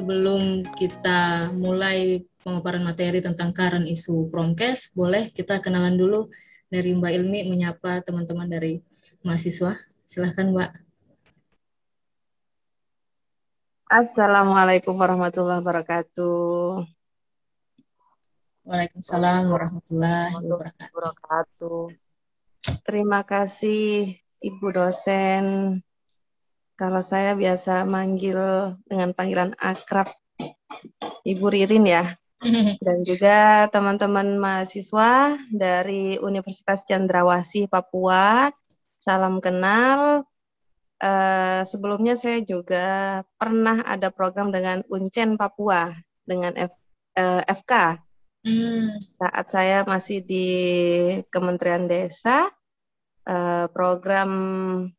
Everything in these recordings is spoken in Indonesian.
Sebelum kita mulai pemaparan materi tentang current isu Promkes, boleh kita kenalan dulu dari Mbak Ilmi menyapa teman-teman dari mahasiswa. Silahkan Mbak. Assalamualaikum warahmatullahi wabarakatuh. Waalaikumsalam warahmatullahi Warahmatullahi wabarakatuh. wabarakatuh. Terima kasih Ibu dosen. Kalau saya biasa manggil dengan panggilan akrab Ibu Ririn ya. Dan juga teman-teman mahasiswa dari Universitas Cendrawasih Papua. Salam kenal. Sebelumnya saya juga pernah ada program dengan Uncen Papua dengan FK. Saat saya masih di Kementerian Desa, program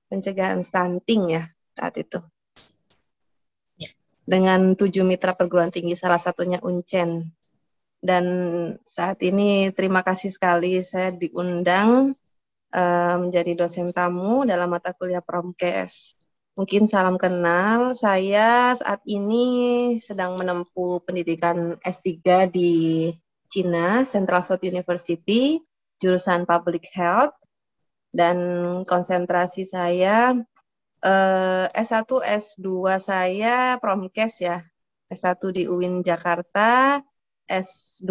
pencegahan stunting ya saat itu. Dengan 7 mitra perguruan tinggi, salah satunya Uncen. Dan saat ini terima kasih sekali saya diundang menjadi dosen tamu dalam mata kuliah Promkes. Mungkin salam kenal, saya saat ini sedang menempuh pendidikan S3 di Cina, Central South University, jurusan Public Health, dan konsentrasi saya S1, S2 saya Promkes ya, S1 di UIN Jakarta, S2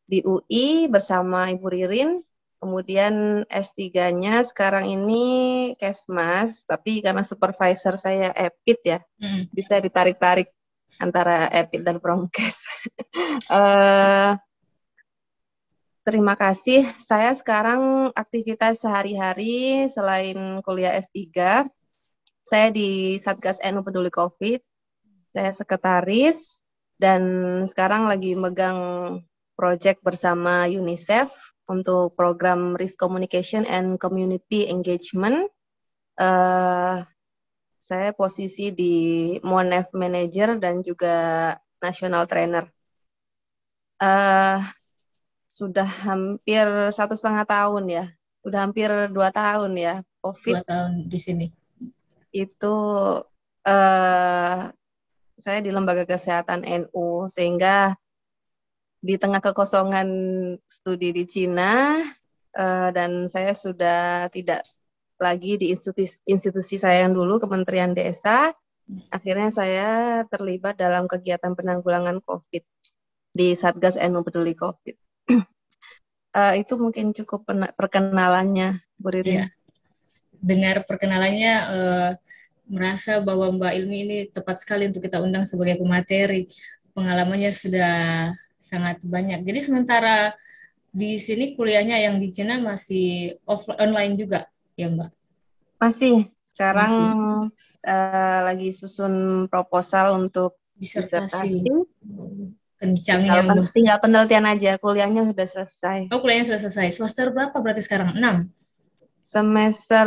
di UI bersama Ibu Ririn, kemudian S3-nya sekarang ini Kesmas, tapi karena supervisor saya EPIT ya, bisa ditarik-tarik antara EPIT dan Promkes. Terima kasih. Saya sekarang aktivitas sehari-hari selain kuliah S3, saya di Satgas NU Peduli COVID. Saya sekretaris dan sekarang lagi megang proyek bersama UNICEF untuk program Risk Communication and Community Engagement. Saya posisi di Monef Manager dan juga National Trainer. Sudah hampir 1,5 tahun ya, sudah hampir 2 tahun ya, COVID 2 tahun di sini. itu eh, saya di Lembaga Kesehatan NU, sehingga di tengah kekosongan studi di Cina, dan saya sudah tidak lagi di institusi saya yang dulu, Kementerian Desa, akhirnya saya terlibat dalam kegiatan penanggulangan COVID di Satgas NU Peduli COVID. Itu mungkin cukup perkenalannya, Bu Iya, Ririn. dengar perkenalannya merasa bahwa Mbak Ilmi ini tepat sekali untuk kita undang sebagai pemateri. Pengalamannya sudah sangat banyak. Jadi sementara di sini kuliahnya yang di Cina masih online juga, ya Mbak? Masih, sekarang Masih lagi susun proposal untuk disertasi. disertasi. Kencangnya Mbak. Tinggal penelitian aja, kuliahnya sudah selesai. Oh, kuliahnya sudah selesai. Semester berapa berarti sekarang? 6. Semester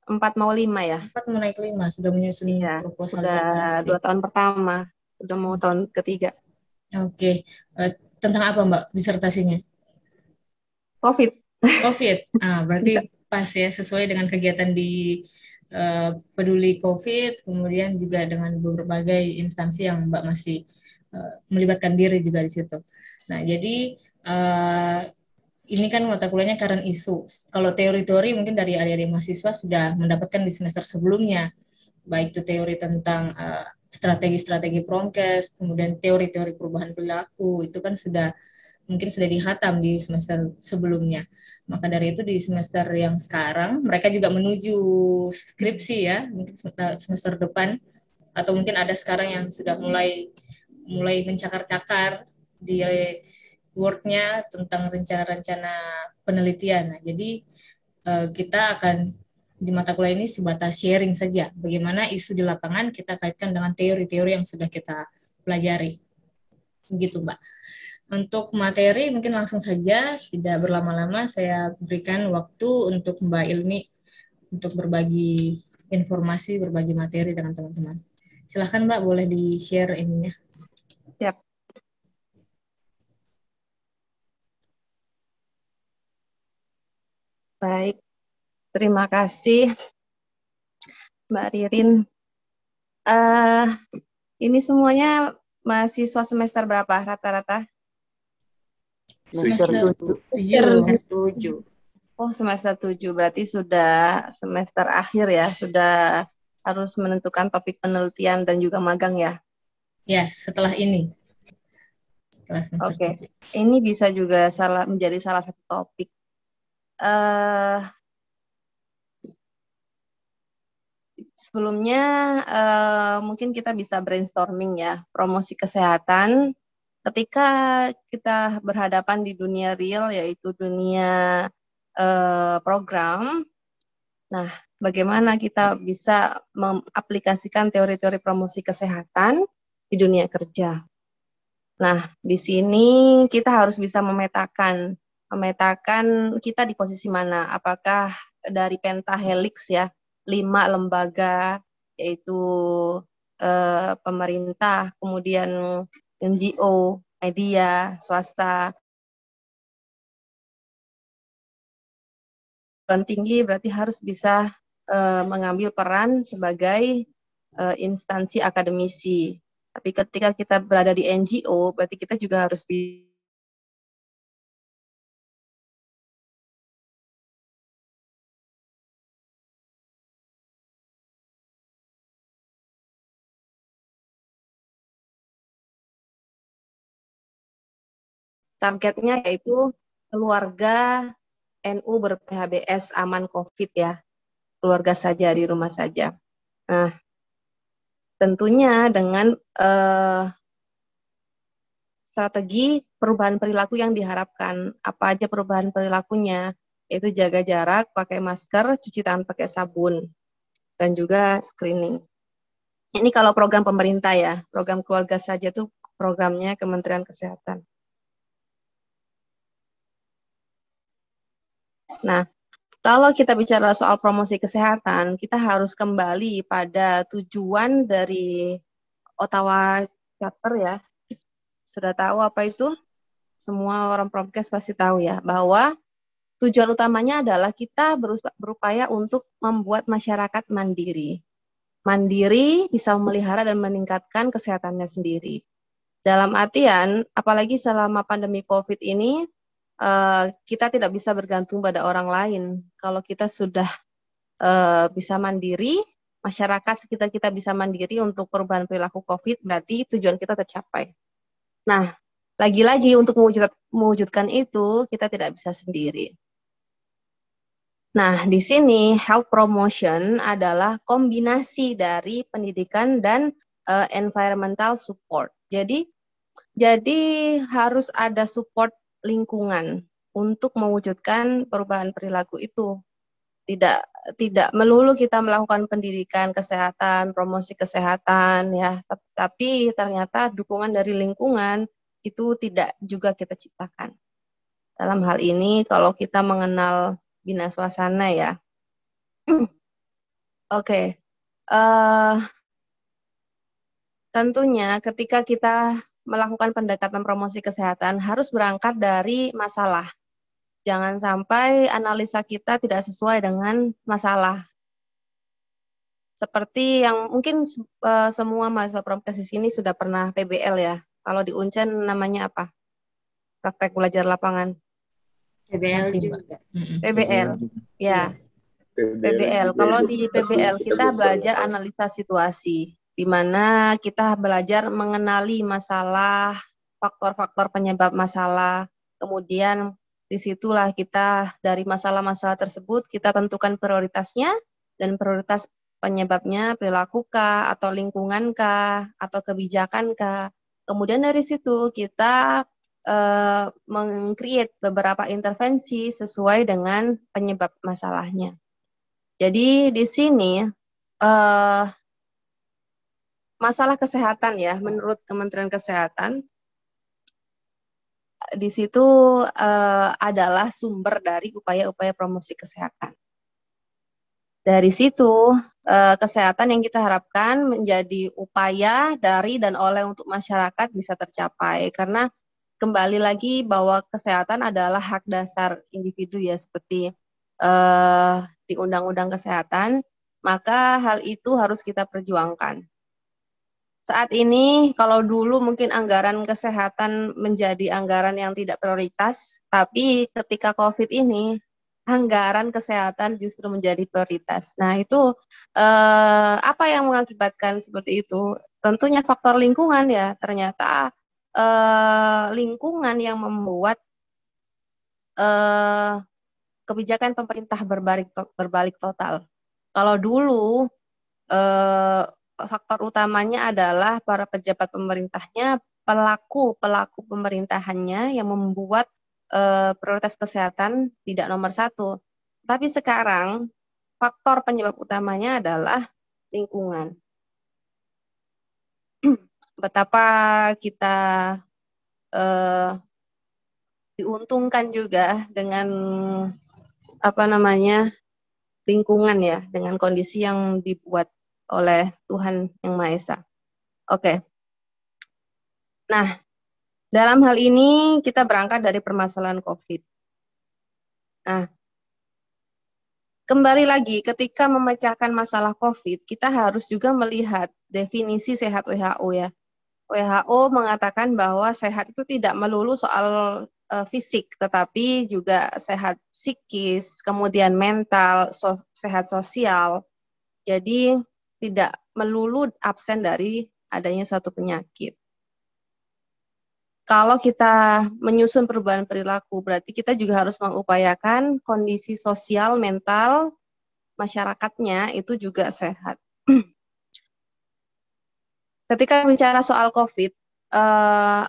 4 mau 5 ya. 4 mau naik 5. Sudah menyusun Iya, proposal udah disertasi. 2 tahun pertama, udah mau tahun ketiga. Oke. Tentang apa Mbak disertasinya? COVID. COVID. Berarti pas ya, sesuai dengan kegiatan di peduli COVID, kemudian juga dengan berbagai instansi yang Mbak masih melibatkan diri juga di situ. Nah, jadi eh, ini kan mata kuliahnya current isu. Kalau teori-teori mungkin dari adik-adik mahasiswa sudah mendapatkan di semester sebelumnya, baik itu teori tentang strategi-strategi promkes, kemudian teori-teori perubahan perilaku, itu kan mungkin sudah dihatam di semester sebelumnya. Maka dari itu di semester yang sekarang mereka juga menuju skripsi ya, mungkin semester depan atau mungkin ada sekarang yang sudah mulai mulai mencakar-cakar di Word-nya tentang rencana-rencana penelitian. Nah, jadi kita akan di mata kuliah ini sebatas sharing saja bagaimana isu di lapangan kita kaitkan dengan teori-teori yang sudah kita pelajari. Begitu, Mbak. Untuk materi mungkin langsung saja, tidak berlama-lama saya berikan waktu untuk Mbak Ilmi untuk berbagi informasi, berbagi materi dengan teman-teman. Silahkan Mbak, boleh di-share ininya. Siap. Baik, terima kasih Mbak Ririn. Ini semuanya mahasiswa semester berapa rata-rata? Semester Semester 7. Oh, semester 7 berarti sudah semester akhir ya, sudah harus menentukan topik penelitian dan juga magang ya. Ya, setelah ini. Setelah semester Oke, 7. ini bisa juga menjadi salah satu topik. Sebelumnya mungkin kita bisa brainstorming ya, promosi kesehatan ketika kita berhadapan di dunia real, yaitu dunia program. Nah, bagaimana kita bisa mengaplikasikan teori-teori promosi kesehatan di dunia kerja. Nah, di sini kita harus bisa memetakan kita di posisi mana. Apakah dari pentahelix ya, 5 lembaga, yaitu pemerintah, kemudian NGO, media, swasta. Perguruan tinggi berarti harus bisa mengambil peran sebagai instansi akademisi. Tapi ketika kita berada di NGO, berarti kita juga harus targetnya yaitu keluarga NU ber-PHBS aman COVID ya, keluarga saja di rumah saja. Nah, tentunya dengan strategi perubahan perilaku yang diharapkan. Apa aja perubahan perilakunya? Yaitu jaga jarak, pakai masker, cuci tangan pakai sabun, dan juga screening. Ini kalau program pemerintah ya, program keluarga saja itu programnya Kementerian Kesehatan. Nah, kalau kita bicara soal promosi kesehatan, kita harus kembali pada tujuan dari Ottawa Charter ya. Sudah tahu apa itu? Semua orang Promkes pasti tahu ya, bahwa tujuan utamanya adalah kita berupaya untuk membuat masyarakat mandiri. Mandiri bisa memelihara dan meningkatkan kesehatannya sendiri. Dalam artian, apalagi selama pandemi COVID ini, kita tidak bisa bergantung pada orang lain. Kalau kita sudah bisa mandiri, masyarakat sekitar kita bisa mandiri untuk perubahan perilaku COVID, berarti tujuan kita tercapai. Nah, lagi-lagi untuk mewujudkan itu, kita tidak bisa sendiri. Nah, di sini health promotion adalah kombinasi dari pendidikan dan environmental support. Jadi harus ada support lingkungan untuk mewujudkan perubahan perilaku itu. Tidak melulu kita melakukan pendidikan kesehatan, promosi kesehatan ya, tapi ternyata dukungan dari lingkungan itu tidak juga kita ciptakan. Dalam hal ini kalau kita mengenal bina swasana ya. Oke. Tentunya ketika kita melakukan pendekatan promosi kesehatan harus berangkat dari masalah. Jangan sampai analisa kita tidak sesuai dengan masalah. Seperti yang mungkin semua mahasiswa Promkes di sini sudah pernah PBL ya. Kalau di Uncen namanya apa? Praktek belajar lapangan. PBL juga. PBL. Ya. PBL. Kalau di PBL kita belajar analisa situasi, di mana kita belajar mengenali masalah, faktor-faktor penyebab masalah. Kemudian disitulah kita dari masalah-masalah tersebut kita tentukan prioritasnya, dan prioritas penyebabnya perilaku kah, atau lingkungan kah, atau kebijakan kah. Kemudian dari situ kita meng-create beberapa intervensi sesuai dengan penyebab masalahnya. Jadi di sini masalah kesehatan ya, menurut Kementerian Kesehatan, di situ adalah sumber dari upaya-upaya promosi kesehatan. Dari situ kesehatan yang kita harapkan menjadi upaya dari dan oleh untuk masyarakat bisa tercapai, karena kembali lagi bahwa kesehatan adalah hak dasar individu ya, seperti di Undang-Undang Kesehatan, maka hal itu harus kita perjuangkan. Saat ini kalau dulu mungkin anggaran kesehatan menjadi anggaran yang tidak prioritas, tapi ketika COVID ini anggaran kesehatan justru menjadi prioritas. Nah, itu apa yang mengakibatkan seperti itu? Tentunya faktor lingkungan ya. Ternyata lingkungan yang membuat eh, kebijakan pemerintah berbalik total. Kalau dulu eh, faktor utamanya adalah para pejabat pemerintahnya, pelaku pemerintahannya yang membuat prioritas kesehatan tidak nomor satu. Tapi sekarang faktor penyebab utamanya adalah lingkungan. Betapa kita eh, diuntungkan juga dengan apa namanya lingkungan ya, dengan kondisi yang dibuat oleh Tuhan Yang Maha Esa. Oke. Nah, dalam hal ini kita berangkat dari permasalahan COVID. Nah, kembali lagi ketika memecahkan masalah COVID, kita harus juga melihat definisi sehat WHO ya. WHO mengatakan bahwa sehat itu tidak melulu soal fisik, tetapi juga sehat psikis, kemudian mental, sehat sosial. Jadi tidak melulu absen dari adanya suatu penyakit. Kalau kita menyusun perubahan perilaku, berarti kita juga harus mengupayakan kondisi sosial, mental, masyarakatnya itu juga sehat. Ketika bicara soal COVID,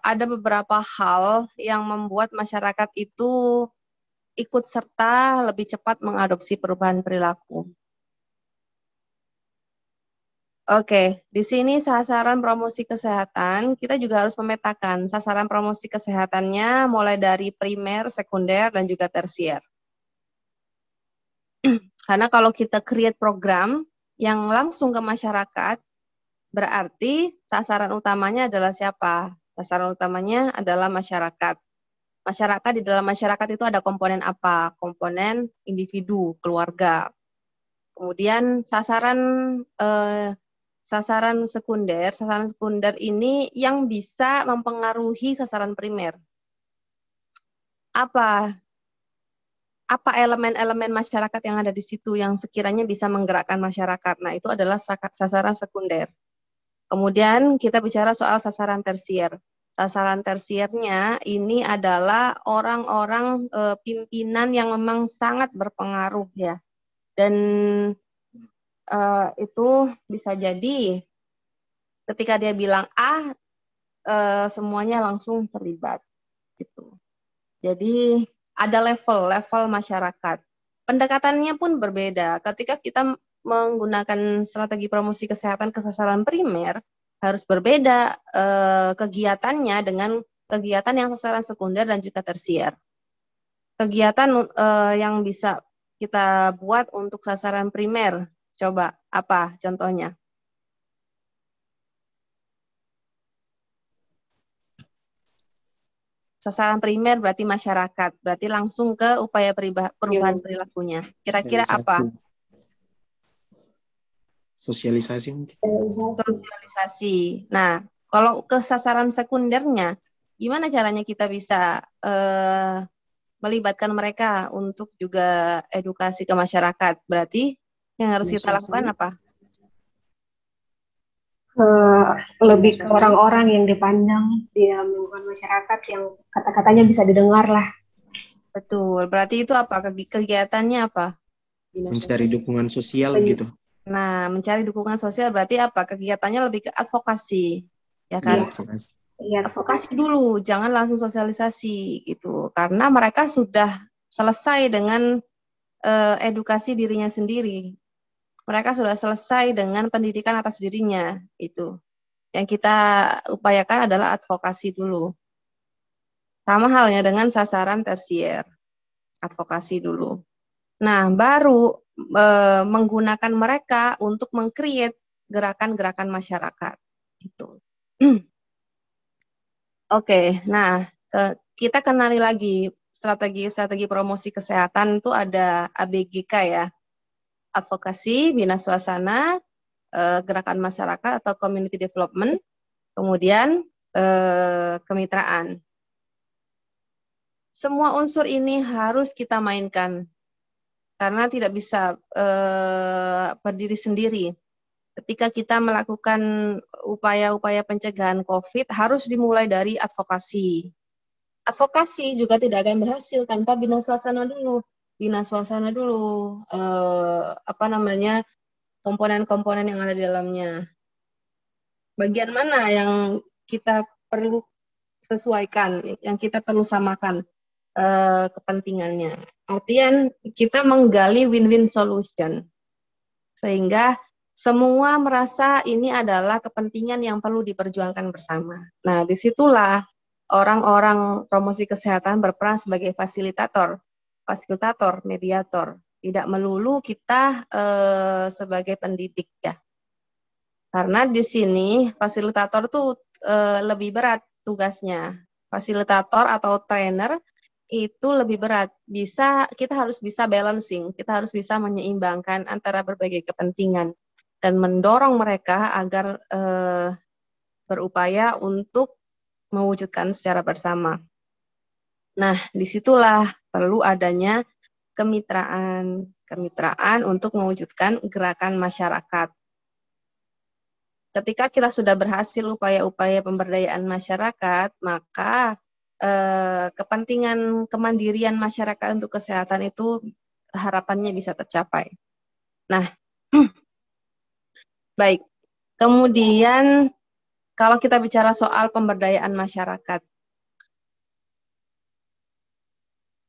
ada beberapa hal yang membuat masyarakat itu ikut serta lebih cepat mengadopsi perubahan perilaku. Oke, di sini sasaran promosi kesehatan, kita juga harus memetakan sasaran promosi kesehatannya mulai dari primer, sekunder, dan juga tersier. Karena kalau kita create program yang langsung ke masyarakat, berarti sasaran utamanya adalah siapa? Sasaran utamanya adalah masyarakat. Masyarakat, di dalam masyarakat itu ada komponen apa? Komponen individu, keluarga. Kemudian sasaran sekunder ini yang bisa mempengaruhi sasaran primer. Apa elemen-elemen masyarakat yang ada di situ yang sekiranya bisa menggerakkan masyarakat? Nah, itu adalah sasaran sekunder. Kemudian kita bicara soal sasaran tersier. Sasaran tersiernya ini adalah orang-orang pimpinan yang memang sangat berpengaruh ya. Dan itu bisa jadi ketika dia bilang A, semuanya langsung terlibat gitu. Jadi ada level masyarakat. Pendekatannya pun berbeda. Ketika kita menggunakan strategi promosi kesehatan ke sasaran primer, harus berbeda kegiatannya dengan kegiatan yang sasaran sekunder dan juga tersier. Kegiatan yang bisa kita buat untuk sasaran primer, coba apa contohnya? Sasaran primer berarti masyarakat, berarti langsung ke upaya perubahan perilakunya. Kira-kira apa? Sosialisasi. Sosialisasi. Nah, kalau ke sasaran sekundernya, gimana caranya kita bisa melibatkan mereka untuk juga edukasi ke masyarakat? Berarti yang harus kita lakukan apa? Lebih ke orang-orang yang dipandang di dalam lingkungan masyarakat yang kata-katanya bisa didengar lah. Betul. Berarti itu apa? Kegiatannya apa? Mencari dukungan sosial gitu. Nah, mencari dukungan sosial berarti apa? Kegiatannya lebih ke advokasi, ya kan? Iya, advokasi dulu, jangan langsung sosialisasi gitu. Karena mereka sudah selesai dengan edukasi dirinya sendiri. Mereka sudah selesai dengan pendidikan atas dirinya itu. Yang kita upayakan adalah advokasi dulu. Sama halnya dengan sasaran tersier. Advokasi dulu. Nah, baru menggunakan mereka untuk meng-create gerakan-gerakan masyarakat gitu. Oke, nah kita kenali lagi strategi promosi kesehatan itu ada ABGK ya. Advokasi, bina suasana, gerakan masyarakat atau community development, Kemudian kemitraan. Semua unsur ini harus kita mainkan karena tidak bisa berdiri sendiri. Ketika kita melakukan upaya-upaya pencegahan COVID harus dimulai dari advokasi. Advokasi juga tidak akan berhasil tanpa bina suasana dulu. Bina suasana dulu, komponen-komponen yang ada di dalamnya. Bagian mana yang kita perlu sesuaikan, yang kita perlu samakan kepentingannya. Artian kita menggali win-win solution. Sehingga semua merasa ini adalah kepentingan yang perlu diperjuangkan bersama. Nah, disitulah orang-orang promosi kesehatan berperan sebagai fasilitator, mediator. Tidak melulu kita sebagai pendidik ya. Karena di sini fasilitator tuh lebih berat tugasnya. Fasilitator atau trainer itu lebih berat. Kita harus bisa balancing, kita harus bisa menyeimbangkan antara berbagai kepentingan dan mendorong mereka agar berupaya untuk mewujudkan secara bersama. Nah, disitulah perlu adanya kemitraan untuk mewujudkan gerakan masyarakat. Ketika kita sudah berhasil upaya-upaya pemberdayaan masyarakat, maka kepentingan kemandirian masyarakat untuk kesehatan itu harapannya bisa tercapai. Nah, baik. Kemudian kalau kita bicara soal pemberdayaan masyarakat,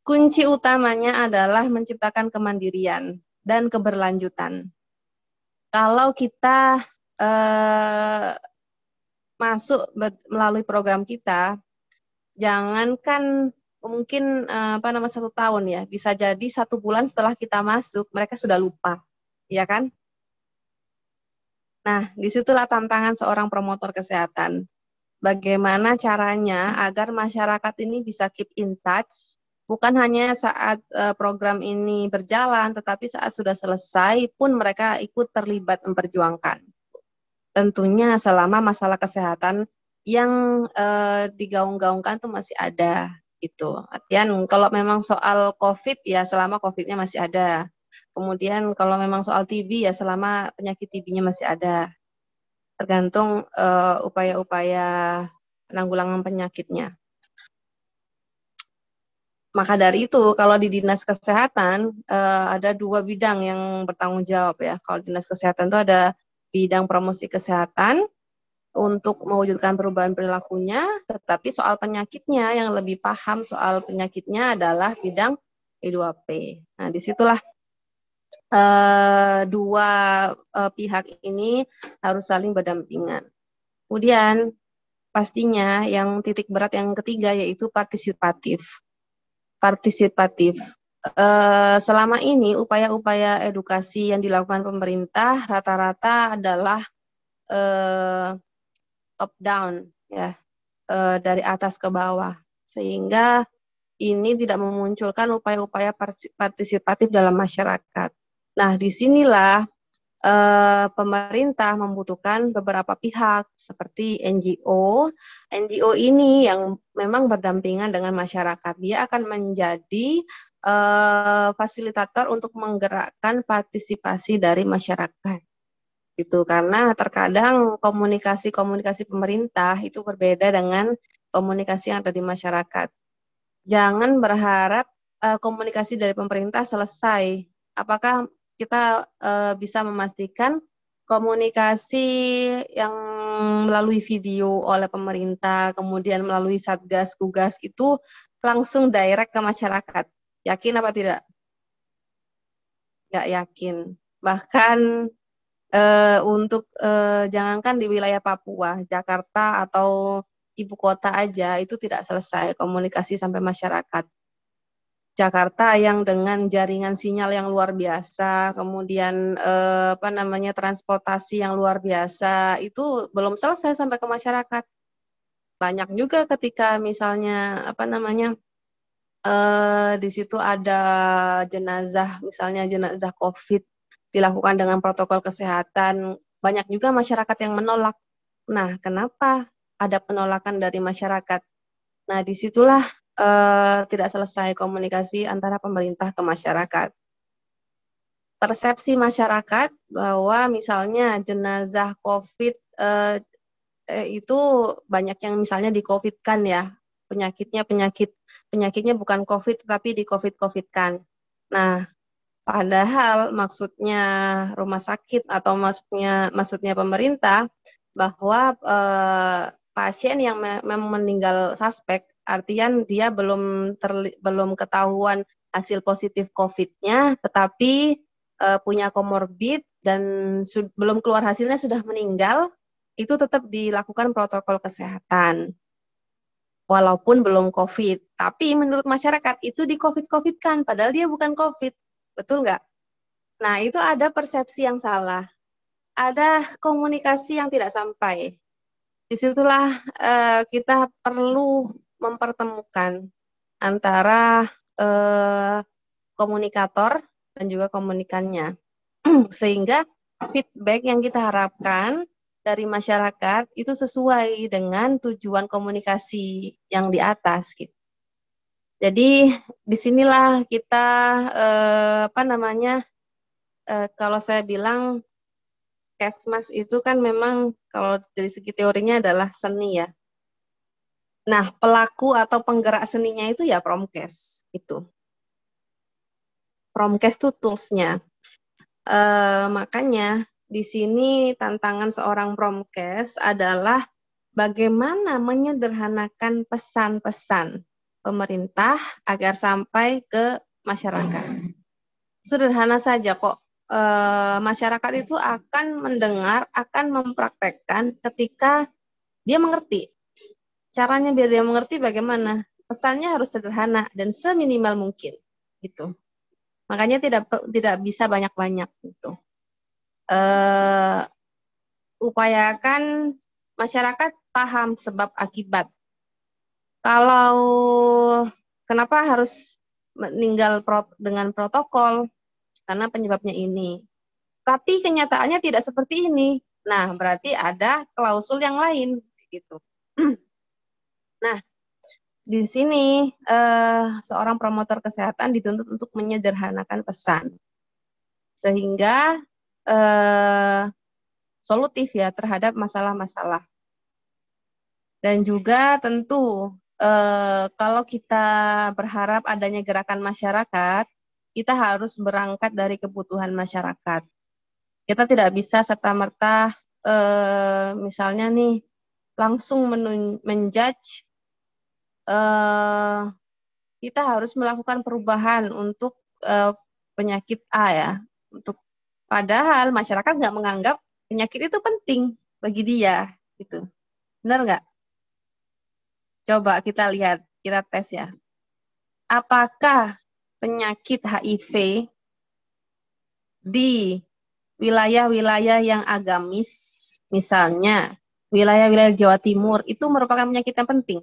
kunci utamanya adalah menciptakan kemandirian dan keberlanjutan. Kalau kita masuk melalui program kita, jangankan mungkin 1 tahun ya, bisa jadi 1 bulan setelah kita masuk mereka sudah lupa, ya kan? Nah, disitulah tantangan seorang promotor kesehatan. Bagaimana caranya agar masyarakat ini bisa keep in touch, bukan hanya saat program ini berjalan, tetapi saat sudah selesai pun mereka ikut terlibat memperjuangkan. Tentunya selama masalah kesehatan yang digaung-gaungkan tuh masih ada gitu. Artian kalau memang soal COVID ya selama COVID-nya masih ada. Kemudian kalau memang soal TB ya selama penyakit TB-nya masih ada. Tergantung upaya-upaya penanggulangan penyakitnya. Maka dari itu kalau di Dinas Kesehatan ada 2 bidang yang bertanggung jawab ya. Kalau Dinas Kesehatan itu ada bidang promosi kesehatan untuk mewujudkan perubahan perilakunya, tetapi soal penyakitnya yang lebih paham soal penyakitnya adalah bidang P2P. Nah, disitulah 2 pihak ini harus saling berdampingan. Kemudian pastinya yang titik berat yang ketiga yaitu partisipatif. Selama ini upaya-upaya edukasi yang dilakukan pemerintah rata-rata adalah top down ya, dari atas ke bawah, sehingga ini tidak memunculkan upaya-upaya partisipatif dalam masyarakat. Nah, disinilah pemerintah membutuhkan beberapa pihak seperti NGO. NGO ini yang memang berdampingan dengan masyarakat. Dia akan menjadi fasilitator untuk menggerakkan partisipasi dari masyarakat. Gitu, karena terkadang komunikasi pemerintah itu berbeda dengan komunikasi yang ada di masyarakat. Jangan berharap komunikasi dari pemerintah selesai. Apakah kita bisa memastikan komunikasi yang melalui video oleh pemerintah, kemudian melalui Satgas, Gugas itu langsung direct ke masyarakat? Yakin apa tidak? Nggak yakin. Bahkan untuk jangankan di wilayah Papua, Jakarta atau ibu kota aja itu tidak selesai komunikasi sampai masyarakat. Jakarta yang dengan jaringan sinyal yang luar biasa, kemudian transportasi yang luar biasa itu belum selesai sampai ke masyarakat. Banyak juga ketika misalnya di situ ada jenazah, misalnya jenazah COVID dilakukan dengan protokol kesehatan, banyak juga masyarakat yang menolak. Nah, kenapa ada penolakan dari masyarakat. Nah, disitulah tidak selesai komunikasi antara pemerintah ke masyarakat. Persepsi masyarakat bahwa misalnya jenazah COVID itu banyak yang misalnya di COVID-kan ya, penyakitnya bukan COVID tapi di COVID-kan. Nah, padahal maksudnya rumah sakit atau maksudnya pemerintah bahwa pasien yang memang meninggal suspek, artian dia belum ketahuan hasil positif COVID-nya, tetapi punya komorbid dan belum keluar hasilnya sudah meninggal, itu tetap dilakukan protokol kesehatan. Walaupun belum COVID. Tapi menurut masyarakat itu di COVID-kan, padahal dia bukan COVID. Betul nggak? Nah, itu ada persepsi yang salah. Ada komunikasi yang tidak sampai. Disitulah kita perlu mempertemukan antara komunikator dan juga komunikannya. Sehingga feedback yang kita harapkan dari masyarakat itu sesuai dengan tujuan komunikasi yang di atas gitu. Jadi disinilah kita kalau saya bilang Kesmas itu kan memang kalau dari segi teorinya adalah seni ya. Nah, pelaku atau penggerak seninya itu ya Promkes itu. Promkes itu toolsnya. Makanya di sini tantangan seorang Promkes adalah bagaimana menyederhanakan pesan-pesan pemerintah agar sampai ke masyarakat. Sederhana saja kok. Masyarakat itu akan mendengar, akan mempraktekkan ketika dia mengerti. Caranya biar dia mengerti bagaimana? Pesannya harus sederhana dan seminimal mungkin. Gitu. Makanya tidak bisa banyak-banyak gitu. Upayakan masyarakat paham sebab akibat. Kalau kenapa harus meninggal dengan protokol? Karena penyebabnya ini. Tapi kenyataannya tidak seperti ini. Nah, berarti ada klausul yang lain gitu. Nah, di sini seorang promotor kesehatan dituntut untuk menyederhanakan pesan. Sehingga solutif ya terhadap masalah-masalah. Dan juga tentu kalau kita berharap adanya gerakan masyarakat, kita harus berangkat dari kebutuhan masyarakat. Kita tidak bisa serta-merta misalnya nih langsung menjudge. Kita harus melakukan perubahan untuk penyakit A ya. Padahal masyarakat nggak menganggap penyakit itu penting bagi dia, gitu. Benar nggak? Coba kita lihat, kita tes ya. Apakah penyakit HIV di wilayah-wilayah yang agamis, misalnya wilayah-wilayah Jawa Timur, itu merupakan penyakit yang penting?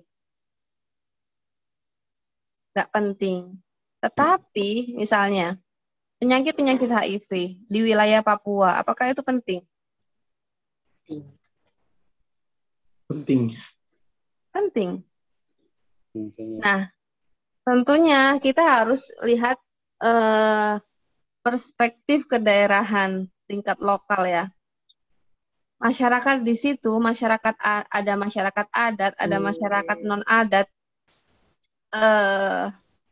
Nggak penting. Tetapi misalnya penyakit-penyakit HIV di wilayah Papua, apakah itu penting? Penting. Penting. Nah, tentunya kita harus lihat perspektif kedaerahan tingkat lokal ya. Masyarakat di situ, ada masyarakat adat, ada masyarakat non adat.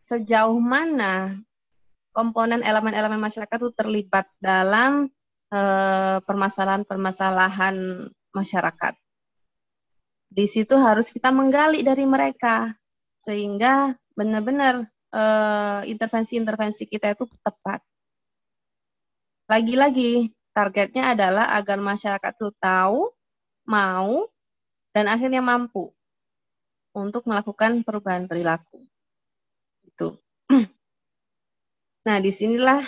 Sejauh mana komponen elemen-elemen masyarakat itu terlibat dalam permasalahan-permasalahan masyarakat. Di situ harus kita menggali dari mereka sehingga benar-benar intervensi-intervensi kita itu tepat. Lagi-lagi targetnya adalah agar masyarakat itu tahu, mau, dan akhirnya mampu untuk melakukan perubahan perilaku. Itu. Nah, disinilah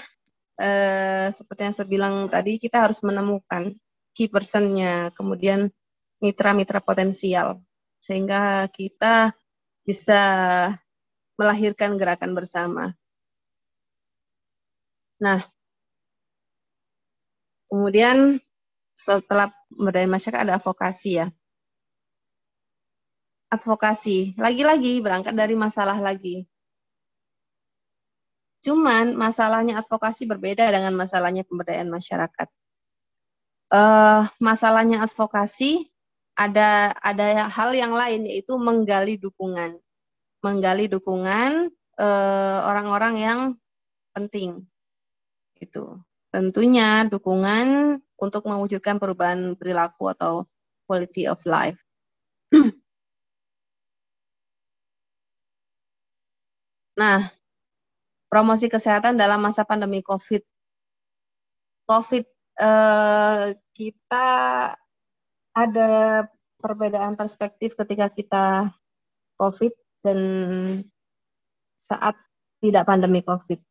seperti yang saya bilang tadi, kita harus menemukan key person-nya, kemudian mitra-mitra potensial, sehingga kita bisa melahirkan gerakan bersama. Nah, kemudian setelah pemberdayaan masyarakat ada advokasi ya. advokasi. Lagi-lagi berangkat dari masalah lagi. Cuman masalahnya advokasi berbeda dengan masalahnya pemberdayaan masyarakat. Masalahnya advokasi ada hal yang lain, yaitu menggali dukungan orang-orang yang penting. Itu tentunya dukungan untuk mewujudkan perubahan perilaku atau quality of life. Nah, promosi kesehatan dalam masa pandemi COVID. Kita ada perbedaan perspektif ketika kita COVID dan saat tidak pandemi COVID.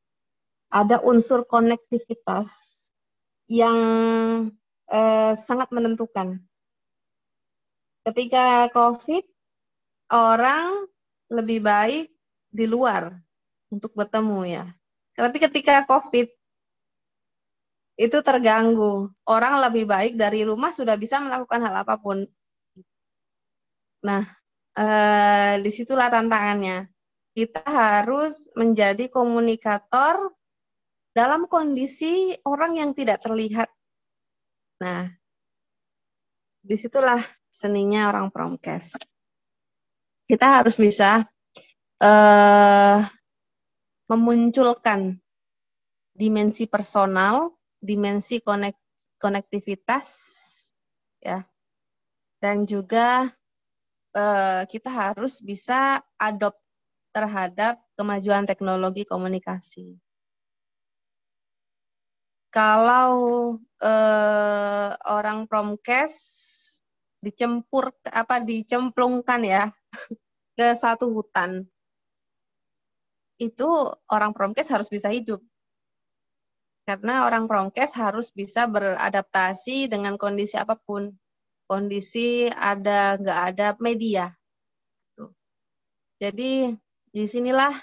Ada unsur konektivitas yang sangat menentukan. Ketika COVID, orang lebih baik di luar untuk bertemu ya. Tapi ketika COVID, itu terganggu. Orang lebih baik dari rumah sudah bisa melakukan hal apapun. Nah, disitulah tantangannya. Kita harus menjadi komunikator dalam kondisi orang yang tidak terlihat. Nah, disitulah seninya orang Promkes. Kita harus bisa memunculkan dimensi personal, dimensi konektivitas, ya, dan juga kita harus bisa adopt terhadap kemajuan teknologi komunikasi. Kalau orang Promkes dicemplungkan ya ke satu hutan, itu orang Promkes harus bisa hidup. Karena orang Promkes harus bisa beradaptasi dengan kondisi apapun. Kondisi ada, nggak ada media. Jadi disinilah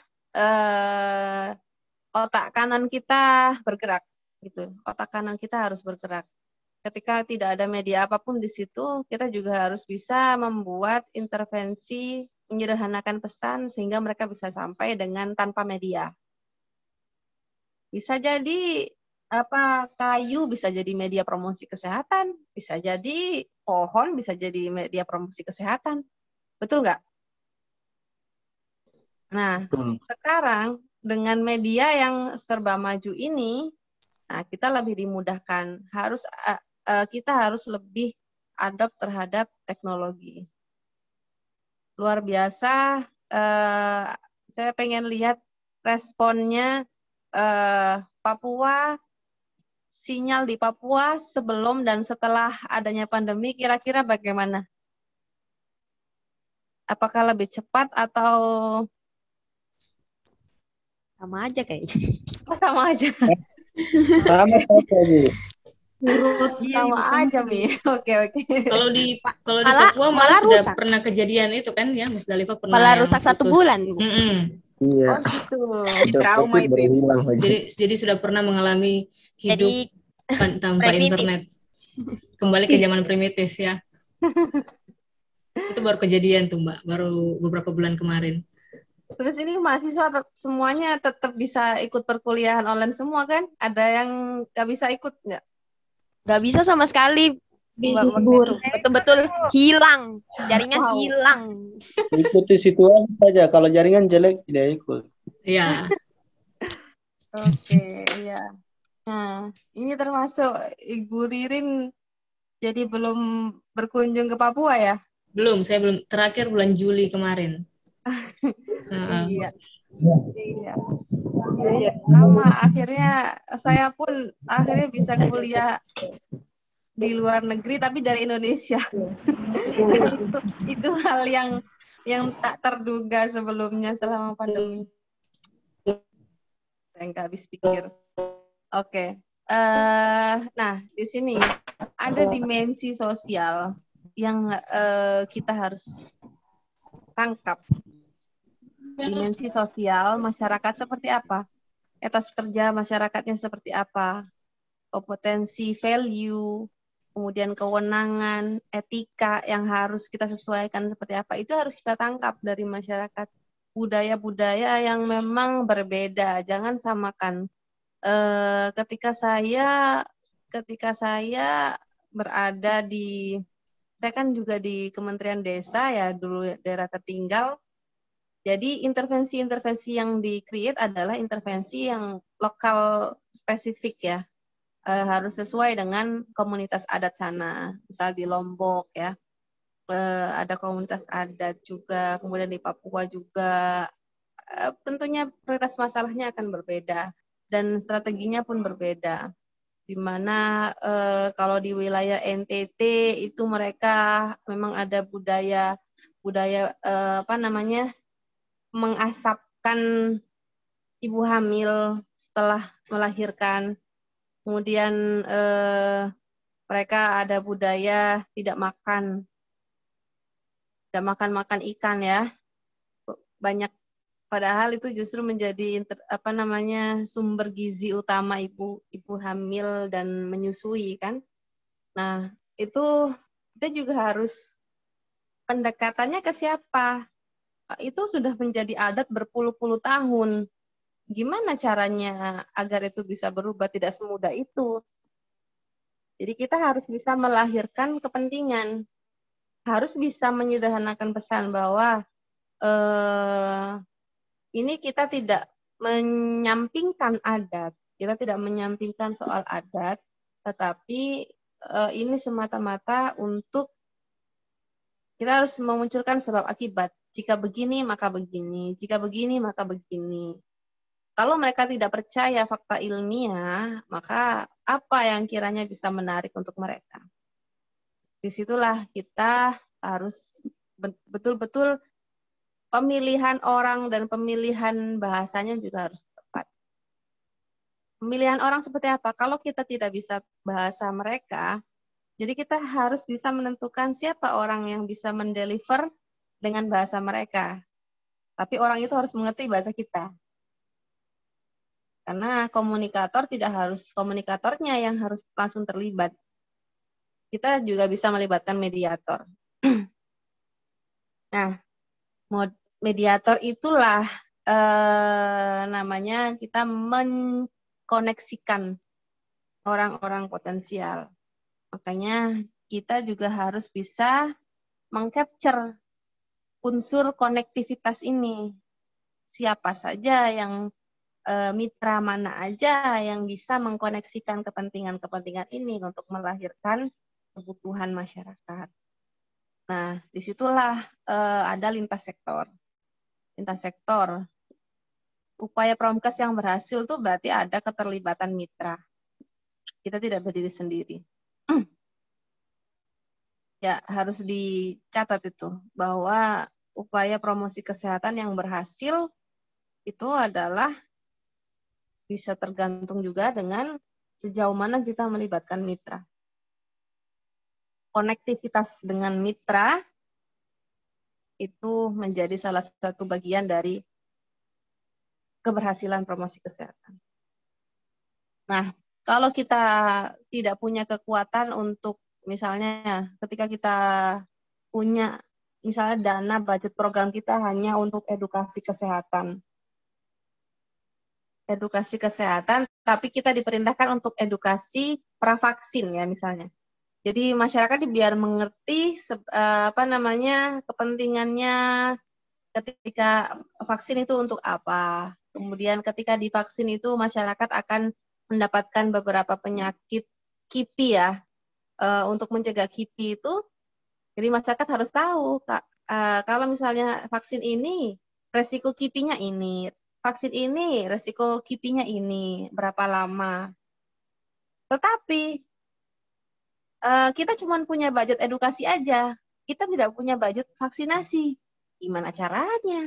otak kanan kita bergerak. Gitu. Otak kanan kita harus bergerak. Ketika tidak ada media apapun di situ, kita juga harus bisa membuat intervensi, menyederhanakan pesan sehingga mereka bisa sampai dengan tanpa media. Bisa jadi kayu bisa jadi media promosi kesehatan, bisa jadi pohon bisa jadi media promosi kesehatan. Betul nggak? Nah, sekarang dengan media yang serba maju ini, nah kita lebih dimudahkan. Kita harus lebih adopt terhadap teknologi. Luar biasa. Saya pengen lihat responnya Papua, sinyal di Papua sebelum dan setelah adanya pandemi, kira-kira bagaimana? Apakah lebih cepat atau sama aja kayaknya? Sama aja. Sama saja, Mi. Sama aja, Mi. Oke. Kalau di Papua malah sudah rusak. Pernah kejadian itu kan ya, Musdalifah pernah malah rusak putus. 1 bulan. Iya. Oh gitu. Trauma itu. Jadi sudah pernah mengalami hidup tanpa internet. Kembali ke zaman primitif ya. Itu baru kejadian tuh Mbak, baru beberapa bulan kemarin. Terus ini mahasiswa semuanya tetap bisa ikut perkuliahan online semua kan? Ada yang nggak bisa ikut nggak? Nggak bisa sama sekali. Betul-betul hilang. Jaringan hilang. Ikuti situasi saja. Kalau jaringan jelek tidak ikut. Iya. Oke, iya. Nah, ini termasuk Ibu Ririn jadi belum berkunjung ke Papua ya? Belum, saya belum. Terakhir bulan Juli kemarin. Iya. Sama, akhirnya saya pun bisa kuliah di luar negeri tapi dari Indonesia. itu hal yang tak terduga sebelumnya selama pandemi. Saya nggak habis pikir. Oke. Nah, di sini ada dimensi sosial yang kita harus tangkap. Dimensi sosial masyarakat seperti apa? Etos kerja masyarakatnya seperti apa? Kompetensi, value, kemudian kewenangan, etika yang harus kita sesuaikan seperti apa, itu harus kita tangkap dari masyarakat. Budaya-budaya yang memang berbeda, jangan samakan. Ketika saya berada di, saya kan juga di Kementerian Desa ya, dulu daerah tertinggal. Jadi intervensi-intervensi yang di-create adalah intervensi yang lokal spesifik ya. Harus sesuai dengan komunitas adat sana. Misal di Lombok ya, ada komunitas adat juga, kemudian di Papua juga. Tentunya prioritas masalahnya akan berbeda dan strateginya pun berbeda. Di mana kalau di wilayah NTT itu mereka memang ada budaya mengasapkan ibu hamil setelah melahirkan. Kemudian mereka ada budaya tidak makan ikan ya. Banyak, padahal itu justru menjadi sumber gizi utama ibu hamil dan menyusui kan. Nah, itu kita juga harus pendekatannya ke siapa? Itu sudah menjadi adat berpuluh-puluh tahun. Gimana caranya agar itu bisa berubah? Tidak semudah itu. Jadi kita harus bisa melahirkan kepentingan. Harus bisa menyederhanakan pesan bahwa ini kita tidak menyampingkan adat. Kita tidak menyampingkan soal adat, tetapi ini semata-mata untuk kita harus memunculkan sebab akibat. Jika begini, maka begini. Jika begini, maka begini. Kalau mereka tidak percaya fakta ilmiah, maka apa yang kiranya bisa menarik untuk mereka? Disitulah kita harus betul-betul pemilihan orang dan pemilihan bahasanya juga harus tepat. Pemilihan orang seperti apa? Kalau kita tidak bisa bahasa mereka, jadi kita harus bisa menentukan siapa orang yang bisa mendeliver dengan bahasa mereka. Tapi orang itu harus mengerti bahasa kita. Karena komunikator tidak harus komunikatornya yang harus langsung terlibat. Kita juga bisa melibatkan mediator. Nah, mediator itulah namanya kita mengkoneksikan orang-orang potensial. Makanya kita juga harus bisa mengcapture unsur konektivitas ini. Siapa saja yang mitra mana aja yang bisa mengkoneksikan kepentingan-kepentingan ini untuk melahirkan kebutuhan masyarakat. Nah, disitulah ada lintas sektor. Lintas sektor. Upaya Promkes yang berhasil itu berarti ada keterlibatan mitra. Kita tidak berdiri sendiri. Ya, harus dicatat itu bahwa upaya promosi kesehatan yang berhasil itu adalah bisa tergantung juga dengan sejauh mana kita melibatkan mitra. Konektivitas dengan mitra itu menjadi salah satu bagian dari keberhasilan promosi kesehatan. Nah, kalau kita tidak punya kekuatan untuk misalnya ketika kita punya misalnya dana budget program kita hanya untuk edukasi kesehatan, tapi kita diperintahkan untuk edukasi pravaksin ya misalnya. Jadi masyarakat biar mengerti kepentingannya ketika vaksin itu untuk apa. Kemudian ketika divaksin itu masyarakat akan mendapatkan beberapa penyakit KIPI ya. Untuk mencegah KIPI itu, jadi masyarakat harus tahu kalau misalnya vaksin ini resiko KIPI-nya ini. Vaksin ini, resiko KIPI-nya ini, berapa lama. Tetapi, kita cuma punya budget edukasi aja. Kita tidak punya budget vaksinasi. Gimana caranya?